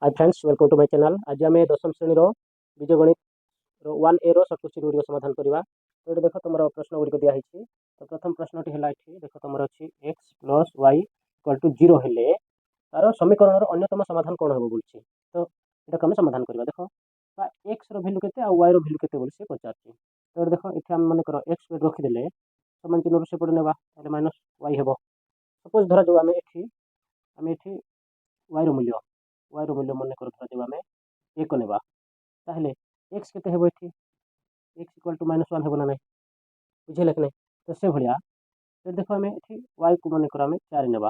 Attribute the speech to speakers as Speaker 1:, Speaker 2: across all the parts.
Speaker 1: Hi friends, welcome to my channel. आज आम दशम श्रेणी बीजगणित 1A सर्ट क्वेश्चन गुड़िक समाधान करवा। तो ये देख तुम प्रश्न गुड़िक दिखाई। तो प्रथम प्रश्नटी है देख तुम अच्छी X plus Y equal to 0 हेले तार समीकरण अन्यतम समाधान कौन हम बोलूँ। तो ये आम समाधान करवा। देख एक्स रैल्यू के वाई रैल्यू के पचार। तो देख ये आम मन कर एक्स रखीदे समान चिन्ह से पड़े ना माइनस वाई हे। सपोज धरा जो आम ये वाई मूल्य मन कर धरा जो आम एक नेबा ताहले एक्स केते हेबो एठी एक्स इक्वल टू -1 हेबो ना नहीं बुझेले कि नहीं। तो से भलिया फिर देखो आम एठी वाई को मन कर आम 4 नेबा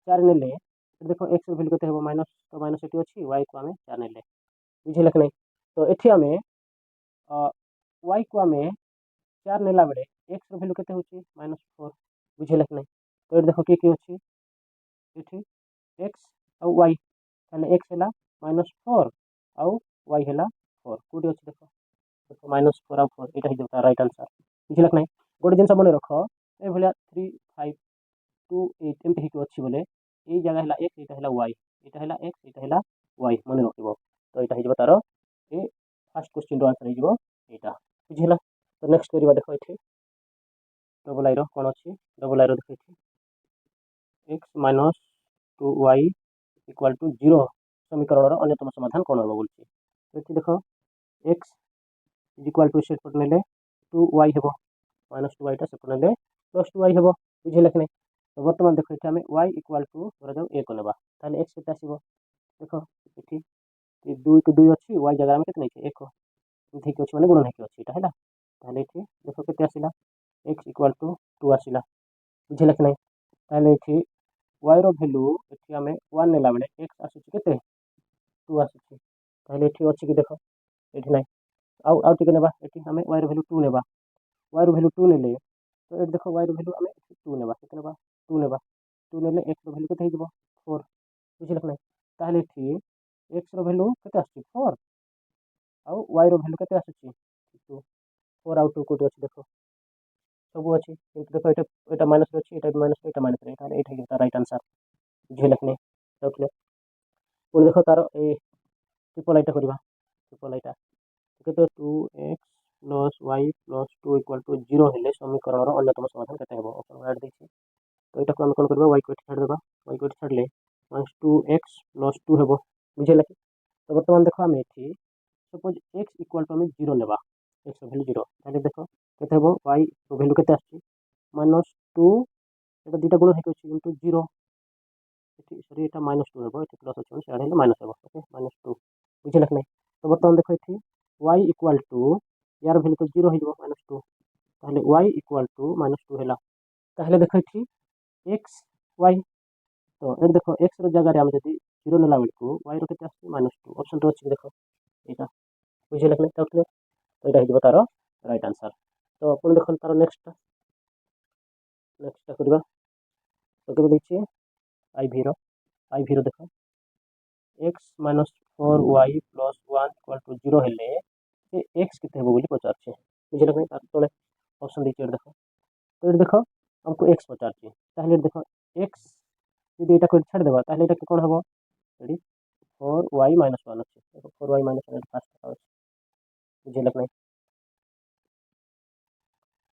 Speaker 1: 4 नेले देखो एक्स वैल्यू केते हेबो माइनस तो माइनस एठी अछि वाई को आम 4 नेले बुझेले कि नहीं। तो एठी आम वाई को आम 4 नेला बेले एक्स वैल्यू केते होछि -4 बुझेले कि नहीं। तो ये देखो कि अछि एठी एक्स और वाई ताले एक्स हैला -4 आउ वाई हैला 4 कोडी अछि देखो -4 और 4 एटा ही राइट आंसर बुझल कि नहीं। गोटे जिन मन रख ए भलिया 3 5 2 8 एमती ही अच्छी बोले ये जगह है एक्स यहाँ है वाई यहाँ है एक्स यहाँ है वाई मन रख। तो यहाँ हो तार ये फास्ट क्वेश्चन आंसर हो बुझेगा। तो नेक्स्ट करवा देख ये डबल आई कौन अच्छी डबल आई देख एक्स -2 वाई इक्वल टू 0 समीकरण अन्यतम समाधान कौन हम बोलूँ। तो देख एक्स इज इक्वल टू सेट पट ने 2 वाई हे -2 वाईटा सेपट ने +2 वाई हे बुझेगा कि नहीं। तो बर्तमान देख ये आम वाई इक्वल टू धर एक नेबा ताहले एक्स के आसो देख ये 2 को 2 अच्छी वाई जगह में कितने एक ठीक अच्छी मैंने गुणन है अच्छी है ताहले ये देख के आसला एक्स इक्वल टू 2 आसला बुझेगा कि नहीं। ताहले ये वाई भैल्यू ये आम 1 नेला बेले एक्स आसूँ के 2 आसूँ ताहले ये अच्छी कि देख ये ना आउ टे नेबा ये आम वाई भैल्यू 2 नेबा वाई भैल्यू 2 नेले तो ये देख वाई भैल्यू आम 2 नेबा के नेबा 2 नेबा 2 नेले एक्स भैल्यू के 4 बुझेगा कि नहीं। ताहले ये एक्स भैल्यू के 4 आउ वाई भैल्यू के 2 4 आउ 2 कोटी अच्छी देख सब अच्छी देख ये माइनस अच्छी ये माइनस ये माइनस ये राइट आंसर बुझेगा कि नहीं। रखले पुणी देख तार ट्रिपल आईटा करवा ट्रिपल आईटा के 2x plus Y plus 2 equal to 0 हेले समीकरण अन्यतम समाधान केते हेबो ऑप्शन ऐड देछि। तो एटा को हम कोन करबा वाई को छाड़ देबा वाई को छाड़ले -2x प्लस 2 हेबो बुझेला कि। तो वर्तमान देखो आम एठी सपोज x इक्वल टू आम 0 नेबा x वैल्यू 0 ताले देखो केते हेबो y वैल्यू केते आछि -2 एटा दुटा गुण हेके अछि इनटू 0 एठी सॉरी एटा -2 हेबो एठी प्लस अछि से आडे माइनस हेबो ओके -2 बुझेला कि नहीं। तो वर्तमान देखो एठी y इक्वल टू यार वैल्यू तो 0 हो -2 ताहले y इक्वल टू -2 हैला ताहले देखो एठी x y। तो ये देखो एक्स जगह आम जब 0 नेला बेलू वाई रखते -2 ऑप्शन तो अच्छी देखो यहाँ बुझे लगने तो यहाँ तार राइट आंसर। तो पुणी देख तार नेक्स्ट करवा तो केबे देखिए आई भीरो देख X -4 Y plus 1 equal to 0 हेले एक्स केते हेबो बोली पचार बुझे लगने तार तले ऑप्शन देखिए देख। तो ये देख हमको एक्स पचार ताहले देख एक्स यदि एटा को छाड़ देबा ताहले एटा कोन हबो रेडी 4y -1 अच्छे देखो 4y -1 फास्ट बुझे लग नहीं।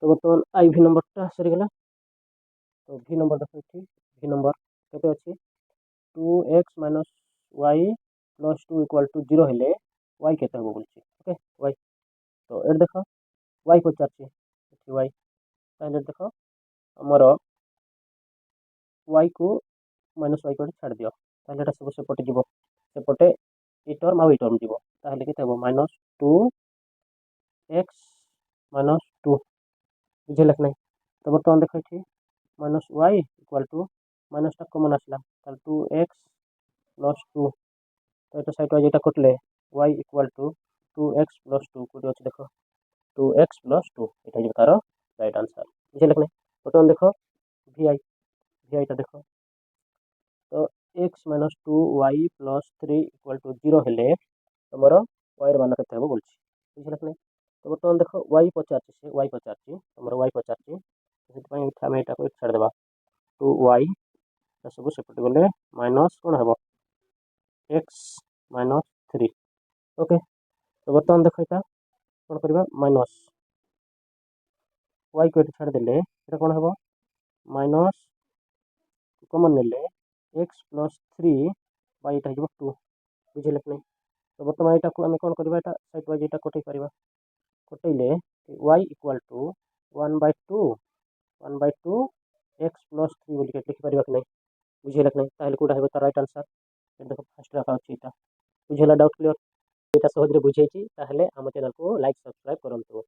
Speaker 1: तो बर्तमान आई भी नंबरटा सरीगला। तो भी नंबर देखो ये भी नंबर केते अच्छी 2x -y plus 2 equal to 0 हेले y केते हो बोलछि ओके y। तो एट देख y पचार y ताहले देख हमर y को -y को छाड़ दियो ताहले एटा सब सेपटे जीवो सेपटे ई टर्म आउ ई टर्म जीवो ताहले केते हो -2x -2 बुझे लग नहीं। तो बर्तमान देख ये -y इक्वल टू माइनसटा कमन आसला 2x प्लस 2 तो ये साइड वाइज कटले y equal to 2x plus 2 कोटी अच्छे देख 2x प्लस 2 ये तार राइट आंसर बुझे लग नहीं। बर्तमान देख vi टा देख तो x -2 y plus 3 equal to 0 हेले तुम y मान के बोलूँ बुझे लग नहीं। तो बर्तमान देख y पचार तुम y पचार आम यहाँ को छाड़देवा 2y सब सेपटे गले माइनस कौन हम x -3 ओके। तो बर्तमान देख यहाँ कौन करवा माइनस वाई को छाड़ देले ये कौन हम माइनस कमन नेले एक्स प्लस 3 वाई हो 2 बुझे कि नहीं। तो बर्तमान यहाँ आम कौन करवा सैड वाइज यहाँ कटे पार कटेले Y equal to 1/2 X plus 3 बोलिक लिखिपर कि नहीं बुझे कि नहीं ताहले कोटा हो राइट आंसर देखो फास्ट रखा अच्छी बुझेगा डाउट क्लियर। यहाँ सहज बुझे ताहले आम चैनल को लाइक सब्सक्राइब करंतु।